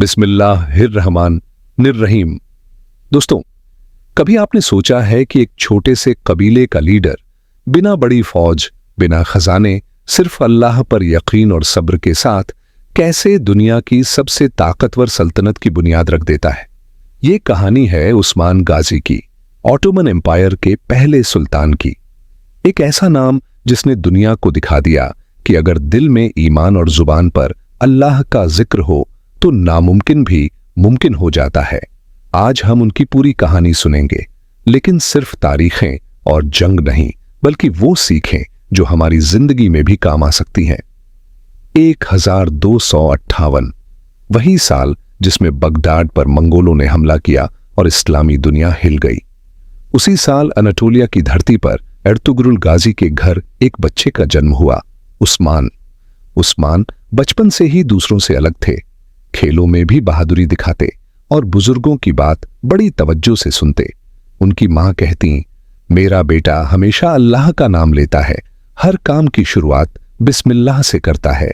बिस्मिल्लाहिर्रहमानिर्रहीम। दोस्तों, कभी आपने सोचा है कि एक छोटे से कबीले का लीडर बिना बड़ी फौज, बिना खजाने, सिर्फ अल्लाह पर यकीन और सब्र के साथ कैसे दुनिया की सबसे ताकतवर सल्तनत की बुनियाद रख देता है? ये कहानी है उस्मान गाजी की, ऑटोमन एम्पायर के पहले सुल्तान की। एक ऐसा नाम जिसने दुनिया को दिखा दिया कि अगर दिल में ईमान और जुबान पर अल्लाह का जिक्र हो तो नामुमकिन भी मुमकिन हो जाता है। आज हम उनकी पूरी कहानी सुनेंगे, लेकिन सिर्फ तारीखें और जंग नहीं, बल्कि वो सीखें जो हमारी जिंदगी में भी काम आ सकती हैं। 1258, वही साल जिसमें बगदाद पर मंगोलों ने हमला किया और इस्लामी दुनिया हिल गई। उसी साल अनाटोलिया की धरती पर एर्तुगरुल गाजी के घर एक बच्चे का जन्म हुआ, उस्मान। उस्मान बचपन से ही दूसरों से अलग थे, खेलों में भी बहादुरी दिखाते और बुजुर्गों की बात बड़ी तवज्जो से सुनते। उनकी मां कहती, मेरा बेटा हमेशा अल्लाह का नाम लेता है, हर काम की शुरुआत बिस्मिल्लाह से करता है।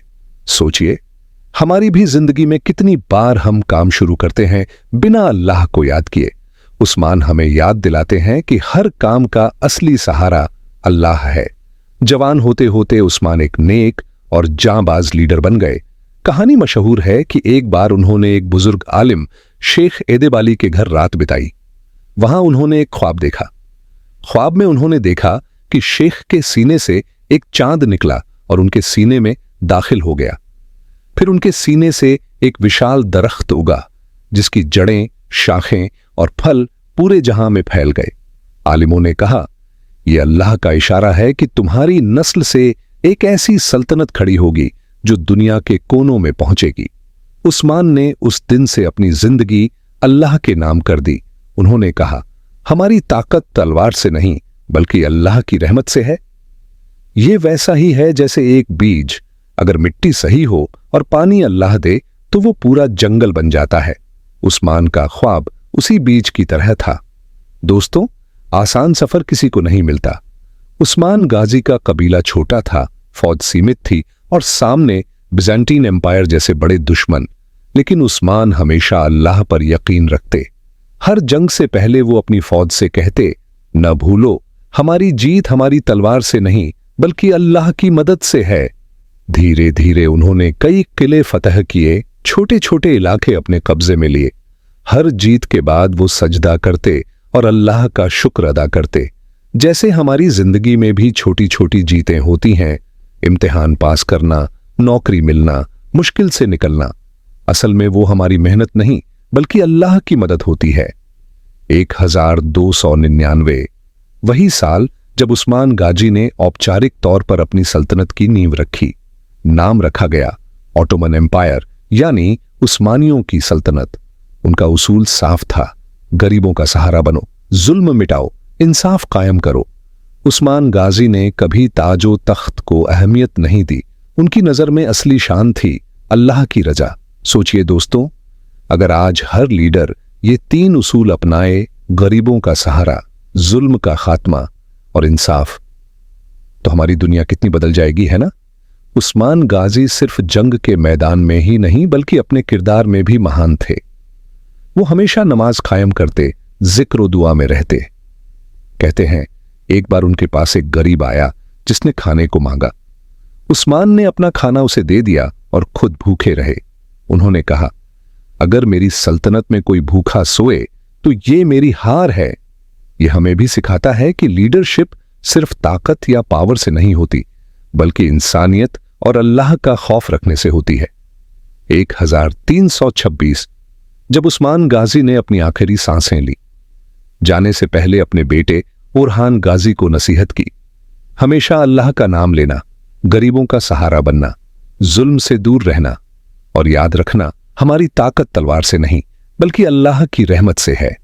सोचिए, हमारी भी जिंदगी में कितनी बार हम काम शुरू करते हैं बिना अल्लाह को याद किए। उस्मान हमें याद दिलाते हैं कि हर काम का असली सहारा अल्लाह है। जवान होते होते उस्मान एक नेक और जांबाज लीडर बन गए। कहानी मशहूर है कि एक बार उन्होंने एक बुजुर्ग आलिम शेख एदेबाली के घर रात बिताई। वहां उन्होंने एक ख्वाब देखा। ख्वाब में उन्होंने देखा कि शेख के सीने से एक चांद निकला और उनके सीने में दाखिल हो गया। फिर उनके सीने से एक विशाल दरख्त उगा, जिसकी जड़ें, शाखें और फल पूरे जहां में फैल गए। आलिमों ने कहा, यह अल्लाह का इशारा है कि तुम्हारी नस्ल से एक ऐसी सल्तनत खड़ी होगी जो दुनिया के कोनों में पहुंचेगी। उस्मान ने उस दिन से अपनी जिंदगी अल्लाह के नाम कर दी। उन्होंने कहा, हमारी ताकत तलवार से नहीं बल्कि अल्लाह की रहमत से है। यह वैसा ही है जैसे एक बीज, अगर मिट्टी सही हो और पानी अल्लाह दे तो वो पूरा जंगल बन जाता है। उस्मान का ख्वाब उसी बीज की तरह था। दोस्तों, आसान सफर किसी को नहीं मिलता। उस्मान गाजी का कबीला छोटा था, फौज सीमित थी और सामने बिजेंटीन एम्पायर जैसे बड़े दुश्मन। लेकिन उस्मान हमेशा अल्लाह पर यकीन रखते। हर जंग से पहले वो अपनी फौज से कहते, न भूलो, हमारी जीत हमारी तलवार से नहीं बल्कि अल्लाह की मदद से है। धीरे धीरे उन्होंने कई किले फतह किए, छोटे छोटे इलाके अपने कब्जे में लिए। हर जीत के बाद वो सजदा करते और अल्लाह का शुक्र अदा करते। जैसे हमारी जिंदगी में भी छोटी छोटी जीतें होती हैं, इम्तिहान पास करना, नौकरी मिलना, मुश्किल से निकलना, असल में वो हमारी मेहनत नहीं बल्कि अल्लाह की मदद होती है। 1299, वही साल जब उस्मान गाजी ने औपचारिक तौर पर अपनी सल्तनत की नींव रखी। नाम रखा गया ऑटोमन एम्पायर, यानी उस्मानियों की सल्तनत। उनका उसूल साफ था, गरीबों का सहारा बनो, जुल्म मिटाओ, इंसाफ कायम करो। उस्मान गाजी ने कभी ताजो तख्त को अहमियत नहीं दी। उनकी नजर में असली शान थी अल्लाह की रजा। सोचिए दोस्तों, अगर आज हर लीडर ये 3 उसूल अपनाए, गरीबों का सहारा, जुल्म का खात्मा और इंसाफ, तो हमारी दुनिया कितनी बदल जाएगी, है ना? उस्मान गाजी सिर्फ जंग के मैदान में ही नहीं बल्कि अपने किरदार में भी महान थे। वो हमेशा नमाज कायम करते, जिक्र और दुआ में रहते। कहते हैं, एक बार उनके पास एक गरीब आया जिसने खाने को मांगा। उस्मान ने अपना खाना उसे दे दिया और खुद भूखे रहे। उन्होंने कहा, अगर मेरी सल्तनत में कोई भूखा सोए तो ये मेरी हार है। यह हमें भी सिखाता है कि लीडरशिप सिर्फ ताकत या पावर से नहीं होती बल्कि इंसानियत और अल्लाह का खौफ रखने से होती है। 1326, जब उस्मान गाजी ने अपनी आखिरी सांसें ली, जाने से पहले अपने बेटे ओरहान गाजी को नसीहत की, हमेशा अल्लाह का नाम लेना, गरीबों का सहारा बनना, जुल्म से दूर रहना और याद रखना, हमारी ताकत तलवार से नहीं बल्कि अल्लाह की रहमत से है।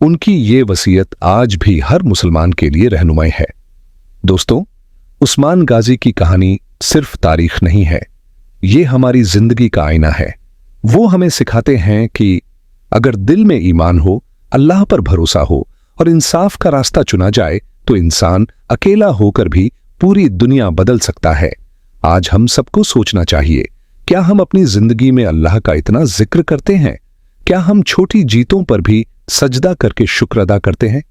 उनकी ये वसीयत आज भी हर मुसलमान के लिए रहनुमाई है। दोस्तों, उस्मान गाजी की कहानी सिर्फ तारीख नहीं है, ये हमारी जिंदगी का आईना है। वो हमें सिखाते हैं कि अगर दिल में ईमान हो, अल्लाह पर भरोसा हो और इंसाफ का रास्ता चुना जाए तो इंसान अकेला होकर भी पूरी दुनिया बदल सकता है। आज हम सबको सोचना चाहिए क्या हम अपनी जिंदगी में अल्लाह का इतना जिक्र करते हैं? क्या हम छोटी जीतों पर भी सजदा करके शुक्र अदा करते हैं?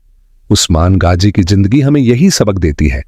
उस्मान गाजी की जिंदगी हमें यही सबक देती है।